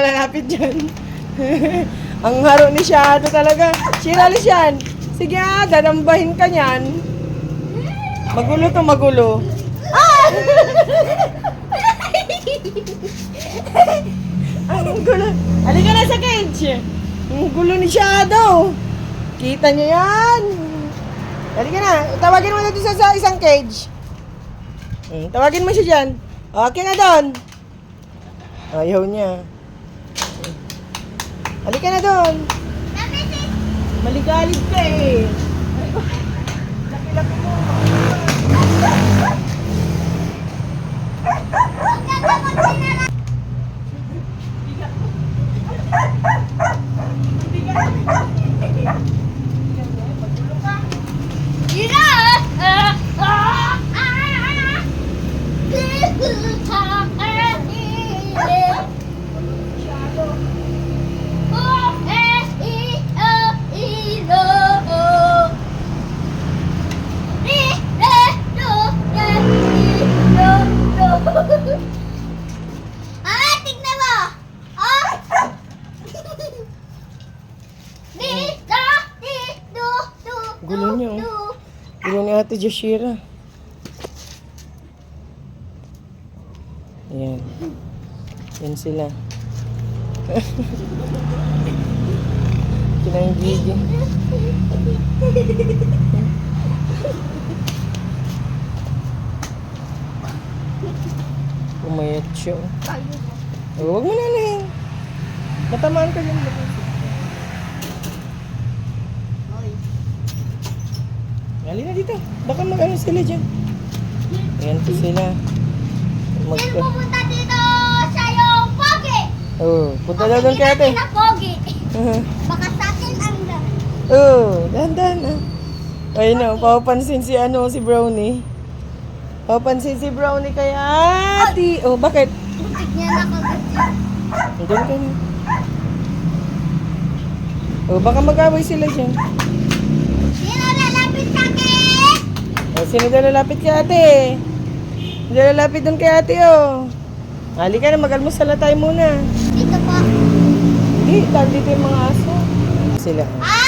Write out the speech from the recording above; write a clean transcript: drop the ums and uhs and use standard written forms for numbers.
lalapit dyan. Ang haro ni Shadow talaga. Shira, alis yan. Sige dadambahin ka niyan. Magulo to, magulo. Ah! Ang gulo. Halika na sa cage. Ang gulo ni Shadow. Kita niyo yan. Halika na. Tawagin mo na doon sa isang cage. Tawagin mo siya dyan. Okay na doon. Ayaw niya. Halika na doon. Maligalig ka eh. Laki-laki mo. Tignan mo! Oh! Gulo niya, oh. Gulo ni Ate Jashira. Ayan. Yan sila. Kinanggigi. Umayat siya. Oh, huwag mo na lang. Natamaan ka dyan. Hali na dito. Baka mag-ano sila dyan. Ayan po sila. Sino pupunta dito sa yung pogi? Oh, punta daw doon kay ate. Na pogi. Baka sa akin ang Oh, dahan-dahan ah. Ayun na, papansin si si Brownie. Papansin si Brownie kay ate. Oh, bakit? putik niya na kagad. Doon ka na. Oh, baka mag-away sila dyan. Sino lalapit sa akin? Oh, sino daw lalapit kay ate? Sino lalapit doon kay ate, oh. Halika na, mag-almusal na tayo muna. Dito po. Hindi, dito yung mga aso. Sila. Ah!